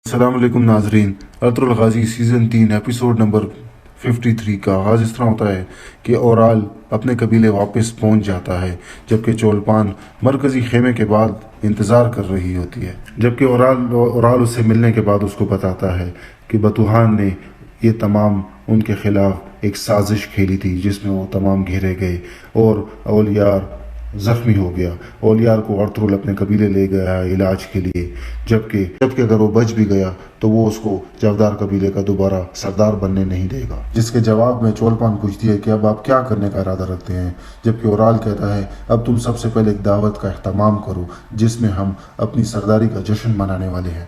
अस्सलाम वालेकुम नाजरीन। अर्तुल गाजी सीज़न 3 एपिसोड नंबर 53 का आगाज़ इस तरह होता है कि ओराल अपने कबीले वापस पहुंच जाता है, जबकि चोलपान मरकज़ी खेमे के बाद इंतज़ार कर रही होती है। जबकि ओराल उससे मिलने के बाद उसको बताता है कि बतूहान ने ये तमाम उनके ख़िलाफ़ एक साजिश खेली थी, जिसमें वो तमाम घेरे गए और ओलियार ज़ख्मी हो गया। ओलियार को अर्तुल अपने कबीले ले गया है इलाज के लिए, जबकि अगर वो बच भी गया तो वो उसको जवदार कबीले का दोबारा सरदार बनने नहीं देगा। जिसके जवाब में चोलपान पूछती है कि अब आप क्या करने का इरादा रखते हैं, जबकि ओराल कहता है अब तुम सबसे पहले एक दावत का अहतमाम करो जिसमें हम अपनी सरदारी का जश्न मनाने वाले हैं।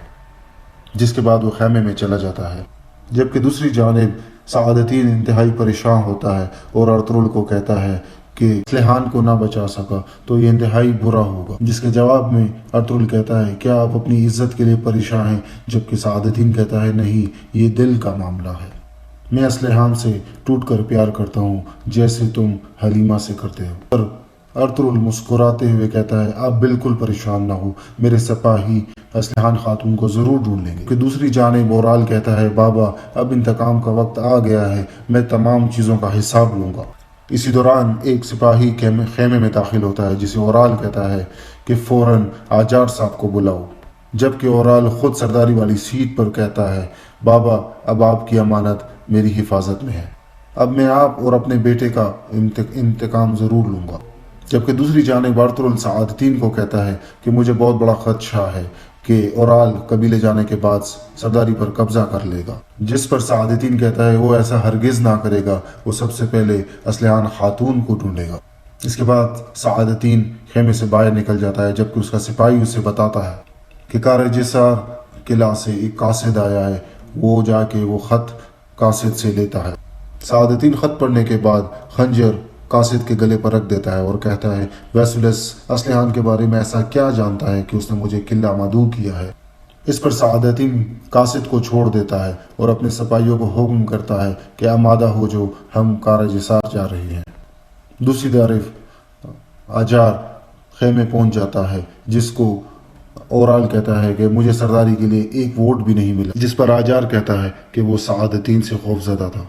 जिसके बाद वो खैमे में चला जाता है। जबकि दूसरी जानिब सआदतीन इंतहाई परेशान होता है और अर्तुल को कहता है कि स्लेहान को ना बचा सका तो ये इंतहाई बुरा होगा। जिसके जवाब में अर्तुल कहता है क्या आप अपनी इज्जत के लिए परेशान हैं, जबकि सआदतीन कहता है नहीं, ये दिल का मामला है। मैं अस्लेहान से टूट कर प्यार करता हूँ जैसे तुम हलीमा से करते हो। पर अर्तुल मुस्कुराते हुए कहता है आप बिल्कुल परेशान ना हो, मेरे सिपाही अस्लेहान खातून को जरूर ढूंढ लेंगे। कि दूसरी जानिब ओराल कहता है बाबा अब इंतकाम का वक्त आ गया है, मैं तमाम चीज़ों का हिसाब लूँगा। इसी दौरान एक सिपाही खेमे में दाखिल होता है, जिसे ओराल कहता है कि फ़ौरन आजार साहब को बुलाओ। जबकि ओराल खुद सरदारी वाली सीट पर कहता है बाबा अब आपकी अमानत मेरी हिफाजत में है, अब मैं आप और अपने बेटे का इंतकाम ज़रूर लूँगा। जबकि दूसरी जानिब अर्तुल सआदतीन को कहता है कि मुझे बहुत बड़ा खदशा है कि ओराल कबीले जाने के बाद सरदारी पर कब्जा कर लेगा। जिस पर सआदतीन कहता है वो ऐसा हरगिज ना करेगा, वो सबसे पहले अस्लेहान खातून को ढूंढेगा। इसके बाद सआदतीन खेमे से बाहर निकल जाता है, जबकि उसका सिपाही उसे बताता है कि कारजिसार किला से एक कासिद आया है, वो जाके वो खत कासिद से लेता है। सआदतीन खत पढ़ने के बाद खंजर कासिद के गले पर रख देता है और कहता है वैसुलस अस्लेहान के बारे में ऐसा क्या जानता है कि उसने मुझे किला मदू किया है। इस पर सआदतीन कासिद को छोड़ देता है और अपने सिपाहियों को हुक्म करता है कि आमादा हो जो हम कारजिसार जा रहे हैं। दूसरी तरफ आजार खेमे पहुंच जाता है, जिसको ओराल कहता है कि मुझे सरदारी के लिए एक वोट भी नहीं मिला। जिस पर आजार कहता है कि वो सआदतीन से खौफजदा था,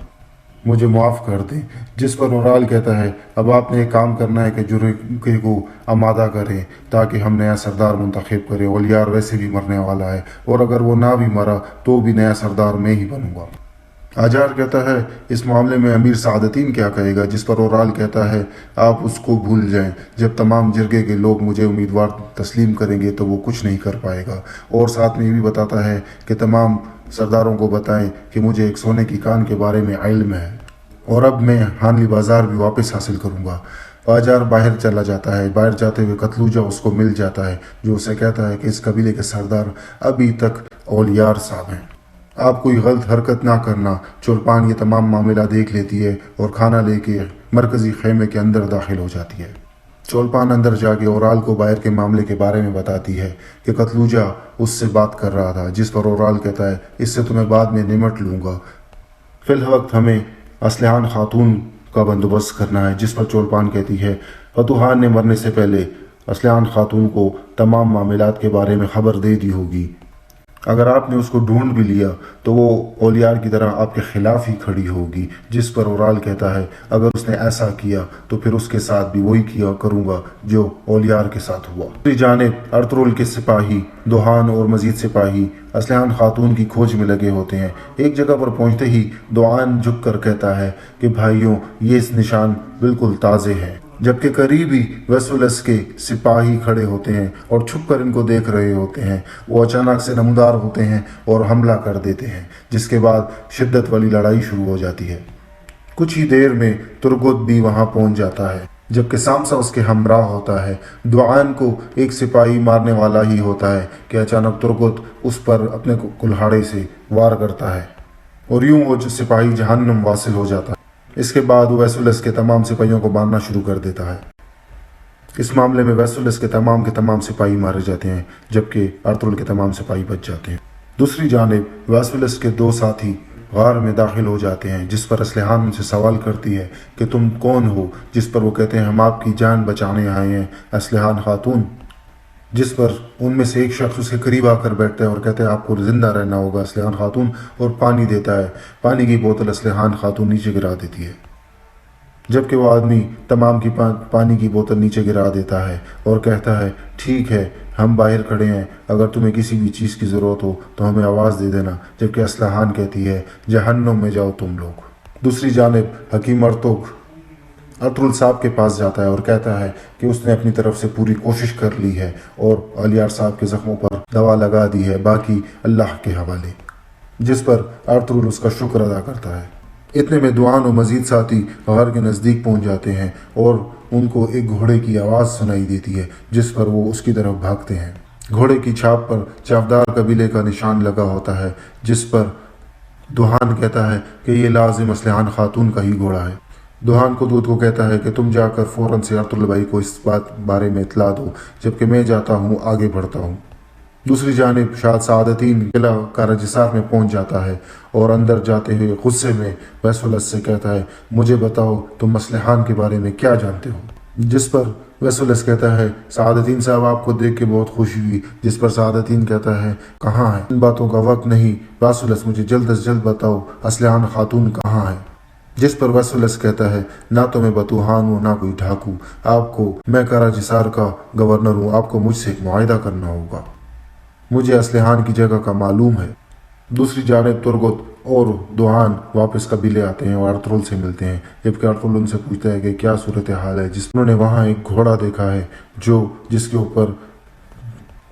मुझे माफ़ कर दें। जिस पर ओराल कहता है अब आपने एक काम करना है कि जुर्गे को आमादा करें ताकि हम नया सरदार मुंतखब करें। ओलियार वैसे भी मरने वाला है और अगर वो ना भी मरा तो भी नया सरदार मैं ही बनूंगा। आजार कहता है इस मामले में अमीर सआदतीन क्या कहेगा। जिस पर ओराल कहता है आप उसको भूल जाएं, जब तमाम जिरगे के लोग मुझे उम्मीदवार तस्लीम करेंगे तो वो कुछ नहीं कर पाएगा। और साथ में ये भी बताता है कि तमाम सरदारों को बताएं कि मुझे एक सोने की कान के बारे में इल्म है और अब मैं हानली बाजार भी वापस हासिल करूंगा। आजार बाहर चला जाता है। बाहर जाते हुए कतलूजा उसको मिल जाता है, जो उसे कहता है कि इस कबीले के सरदार अभी तक ओलियार साहब हैं, आप कोई गलत हरकत ना करना। चोलपान ये तमाम मामला देख लेती है और खाना लेके मरकजी खेमे के अंदर दाखिल हो जाती है। चोलपान अंदर जाके ओराल को बाहर के मामले के बारे में बताती है कि कतलूजा उससे बात कर रहा था। जिस पर ओराल कहता है इससे तुम्हें बाद में निमट लूँगा, फिलवक्त हमें अस्लेहान खातून का बंदोबस्त करना है। जिस पर चोलपान कहती है फतूहान ने मरने से पहले अस्लेहान खातून को तमाम मामलात के बारे में खबर दे दी होगी, अगर आपने उसको ढूंढ भी लिया तो वो ओलियार की तरह आपके खिलाफ ही खड़ी होगी। जिस पर ओराल कहता है अगर उसने ऐसा किया तो फिर उसके साथ भी वही किया करूंगा जो ओलियार के साथ हुआ। दूसरी जानिब अर्तुल के सिपाही दोहान और मजीद सिपाही अस्लेहान खातून की खोज में लगे होते हैं। एक जगह पर पहुंचते ही दोहान झुक कर कहता है कि भाइयों ये इस निशान बिल्कुल ताज़े हैं। जबकि करीबी वैसुलस के सिपाही खड़े होते हैं और छुप कर इनको देख रहे होते हैं। वो अचानक से नमदार होते हैं और हमला कर देते हैं, जिसके बाद शिद्दत वाली लड़ाई शुरू हो जाती है। कुछ ही देर में तुर्गुत भी वहां पहुंच जाता है, जबकि सामसा उसके हमराह होता है। दुआन को एक सिपाही मारने वाला ही होता है कि अचानक तुर्गुत उस पर अपने कुल्हाड़े से वार करता है और यूं वो सिपाही जहन्नुम वासिल हो जाता है। इसके बाद वैसुलस के तमाम सिपाहियों को मारना शुरू कर देता है। इस मामले में वैसुलस के तमाम सिपाही मारे जाते हैं, जबकि अर्तुल के तमाम सिपाही बच जाते हैं। दूसरी जानिब वैसुलस के दो साथी गार में दाखिल हो जाते हैं, जिस पर अस्लेहान उनसे सवाल करती है कि तुम कौन हो। जिस पर वो कहते हैं हम आपकी जान बचाने आए हैं अस्लेहान खातून। जिस पर उनमें से एक शख्स उसके करीब आकर बैठता है और कहता है आपको जिंदा रहना होगा असलहान खातून, और पानी देता है। पानी की बोतल असलहान खातून नीचे गिरा देती है, जबकि वो आदमी तमाम की पानी की बोतल नीचे गिरा देता है और कहता है ठीक है, हम बाहर खड़े हैं, अगर तुम्हें किसी भी चीज़ की ज़रूरत हो तो हमें आवाज़ दे देना। जबकि असलहान कहती है जहन्नुम में जाओ तुम लोग। दूसरी जानिब हकीम अतरुल साहब के पास जाता है और कहता है कि उसने अपनी तरफ से पूरी कोशिश कर ली है और अलियार साहब के ज़ख्मों पर दवा लगा दी है, बाकी अल्लाह के हवाले। जिस पर अतरुल उसका शुक्र अदा करता है। इतने में दुआन और मजीद साथी गार के नज़दीक पहुंच जाते हैं और उनको एक घोड़े की आवाज़ सुनाई देती है, जिस पर वो उसकी तरफ भागते हैं। घोड़े की छाप पर चावदार कबीले का निशान लगा होता है, जिस पर दुहान कहता है कि ये लाजिम असलहान खातून का ही घोड़ा है। दुहान को दूत को कहता है कि तुम जाकर फ़ौरन से अतरुल भाई को इस बात बारे में इतला दो, जबकि मैं जाता हूँ, आगे बढ़ता हूँ। दूसरी जानिब शाह सादतीन किला काराजिसार में पहुंच जाता है और अंदर जाते हुए गुस्से में वैसुलस से कहता है मुझे बताओ तुम असलहान के बारे में क्या जानते हो। जिस पर वैसुलस कहता है सादतीन साहब आपको देख के बहुत खुशी हुई। जिस पर सादतीन कहता है कहाँ है, इन बातों का वक्त नहीं, वैसुलस मुझे जल्द से जल्द बताओ असलहान खातून कहाँ है। जिस पर वैसुलस कहता है ना तो मैं बतूहान हूँ ना कोई ढाकू, आपको मैं काराजिसार का गवर्नर हूँ, आपको मुझसे एक मुआहिदा करना होगा, मुझे असलहान की जगह का मालूम है। दूसरी जानिब तुर्गुत और दुहान वापस कबीले आते हैं और अतरुल से मिलते हैं, जबकि अतरुल उनसे पूछता है कि क्या सूरत हाल है। जिन्होंने वहाँ एक घोड़ा देखा है जिसके ऊपर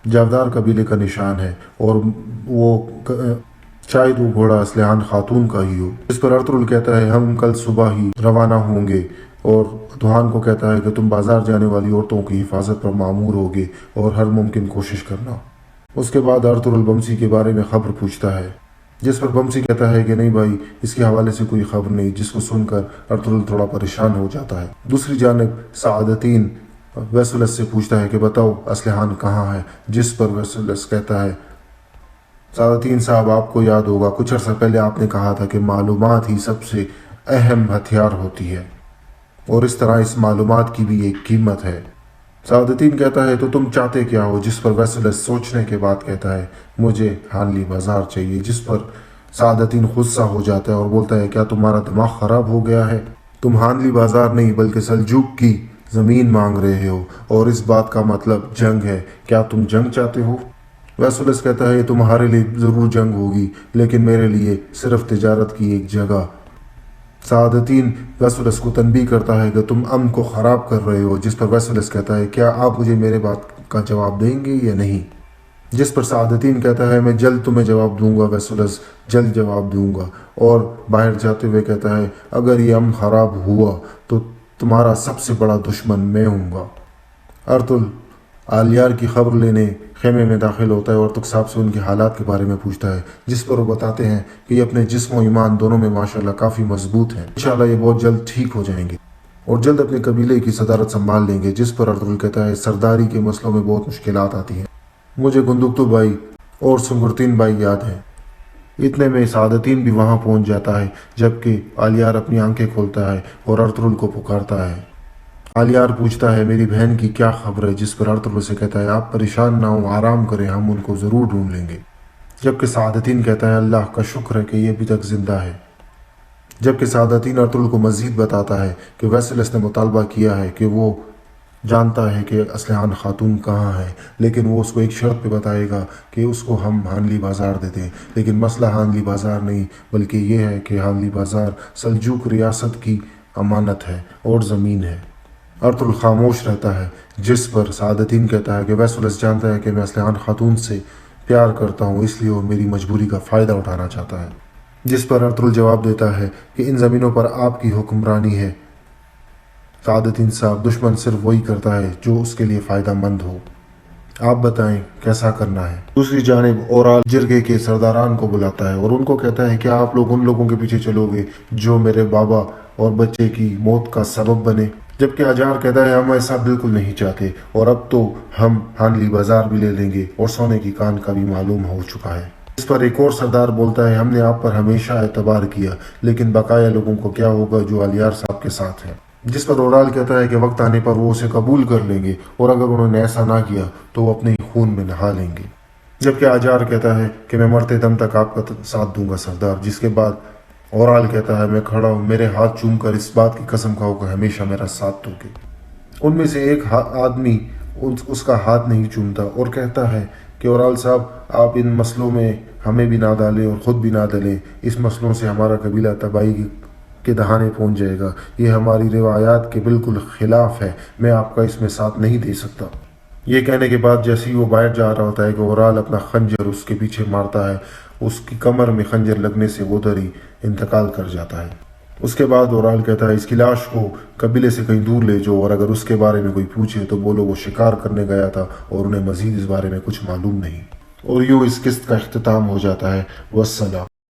जावदार कबीले का निशान है और वो शायद वो घोड़ा असलहान खातून का ही हो। इस पर अतरुल कहता है हम कल सुबह ही रवाना होंगे, और दुहान को कहता है कि तुम बाजार जाने वाली औरतों की हिफाजत पर मामूर होगे और हर मुमकिन कोशिश करना। उसके बाद अतरुल बमसी के बारे में खबर पूछता है, जिस पर बमसी कहता है कि नहीं भाई, इसके हवाले से कोई खबर नहीं, जिसको सुनकर अतरुल थोड़ा परेशान हो जाता है। दूसरी जानिब सादतीन वैसुलस से पूछता है कि बताओ असलहान कहाँ है। जिस पर वैसुलस कहता है सादतीन साहब आपको याद होगा कुछ अर्सा पहले आपने कहा था कि मालूमात ही सबसे अहम हथियार होती है और इस तरह इस मालूमात की भी एक कीमत है। सादतीन कहता है तो तुम चाहते क्या हो। जिस पर वैसुलस सोचने के बाद कहता है मुझे हानली बाजार चाहिए। जिस पर सादतीन गुस्सा हो जाता है और बोलता है क्या तुम्हारा दिमाग खराब हो गया है, तुम हानली बाजार नहीं बल्कि सल्जूक की ज़मीन मांग रहे हो और इस बात का मतलब जंग है, क्या तुम जंग चाहते हो। वैसुलस कहता है तुम्हारे लिए ज़रूर जंग होगी, लेकिन मेरे लिए सिर्फ तिजारत की एक जगह। सादतीन वैसुलस को तनबीह करता है कि तुम अमन को ख़राब कर रहे हो। जिस पर वैसुलस कहता है क्या आप मुझे मेरे बात का जवाब देंगे या नहीं। जिस पर सादतीन कहता है मैं जल्द तुम्हें जवाब दूंगा वैसुलस, जल्द जवाब दूंगा, और बाहर जाते हुए कहता है अगर ये अमन ख़राब हुआ तो तुम्हारा सबसे बड़ा दुश्मन मैं हूँगा। अतरुल आलियार की खबर लेने खेमे में दाखिल होता है और तुक साहब से उनके हालात के बारे में पूछता है, जिस पर वो बताते हैं कि ये अपने जिस्म और ईमान दोनों में माशाल्लाह काफ़ी मजबूत हैं, इंशाल्लाह ये बहुत जल्द ठीक हो जाएंगे और जल्द अपने कबीले की सदारत संभाल लेंगे। जिस पर अतरुल कहता है सरदारी के मसलों में बहुत मुश्किलात आती हैं, मुझे गुंदुक्तु भाई और सुंगुरतीन भाई याद हैं। इतने में सादतीन भी वहाँ पहुँच जाता है, जबकि आलियार अपनी आंखें खोलता है और अतरुल को पुकारता है। आलियार पूछता है मेरी बहन की क्या खबर है। जिस पर अतरुल से कहता है आप परेशान ना हो, आराम करें, हम उनको ज़रूर ढूंढ लेंगे। जबकि सादतीन कहता है अल्लाह का शुक्र है कि ये अभी तक जिंदा है। जबकि सादतीन अतरुल को मज़ीद बताता है कि वैसुलस ने मुतालबा किया है कि वो जानता है कि असलहान खातून कहाँ है, लेकिन वो उसको एक शर्त पे बताएगा कि उसको हम हानली बाज़ार दे दें। लेकिन मसला हानली बाज़ार नहीं बल्कि ये है कि हानली बाज़ार सल्जूक रियासत की अमानत है और ज़मीन है। अतरुल खामोश रहता है, जिस पर सादतीन कहता है कि वैसुलस जानता है कि मैं असलहान खातून से प्यार करता हूँ, इसलिए वो मेरी मजबूरी का फ़ायदा उठाना चाहता है। जिस पर अतरुल जवाब देता है कि इन ज़मीनों पर आपकी हुक्मरानी है। सादतीन साहब दुश्मन सिर्फ वही करता है जो उसके लिए फ़ायदा मंद हो, आप बताएं कैसा करना है। दूसरी जानिब ओराल जिरगे के सरदारान को बुलाता है और उनको कहता है कि आप लोग उन लोगों के पीछे चलोगे जो मेरे बाबा और बच्चे की मौत का सबब बने। जबकि अजार कहता है हम ऐसा बिल्कुल नहीं चाहते और अब तो हम हानली बाजार भी ले लेंगे और सोने की कान का भी मालूम हो चुका है। इस पर एक और सरदार बोलता है हमने आप पर हमेशा एतबार किया, लेकिन बकाया लोगों को क्या होगा जो आलियार साहब के साथ है। جس پر اورال کہتا ہے کہ وقت آنے پر وہ اسے قبول کر لیں گے اور اگر انہوں نے ایسا نہ کیا تو وہ اپنے خون میں نہا لیں گے، جبکہ آجار کہتا ہے کہ میں مرتے دم تک آپ کا ساتھ دوں گا سردار، جس کے بعد اورال کہتا ہے میں کھڑا ہوں، میرے ہاتھ چوم کر اس بات کی قسم کھاؤ کہ ہمیشہ میرا ساتھ دو گے۔ ان میں سے ایک آدمی اس کا ہاتھ نہیں چومتا اور کہتا ہے کہ اورال صاحب آپ ان مسئلوں میں ہمیں بھی نہ ڈالیں اور خود بھی نہ ڈلیں، اس مسئلوں سے ہمارا قبیلہ تباہی کے دہانے پہنچ جائے گا، یہ ہماری روایات کے بالکل خلاف ہے، میں آپ کا اس میں ساتھ نہیں دے سکتا۔ یہ کہنے کے بعد جیسے ہی وہ باہر جا رہا ہوتا ہے کہ اورال اپنا خنجر اس کے پیچھے مارتا ہے، اس کی کمر میں خنجر لگنے سے وہ ادھر ہی انتقال کر جاتا ہے۔ اس کے بعد اورال کہتا ہے اس کی لاش کو قبیلے سے کہیں دور لے جاؤ اور اگر اس کے بارے میں کوئی پوچھے تو بولو وہ شکار کرنے گیا تھا اور انہیں مزید اس بارے میں کچھ معلوم نہیں۔ اور یوں اس قسط کا اختتام ہو جاتا ہے۔ والسلام۔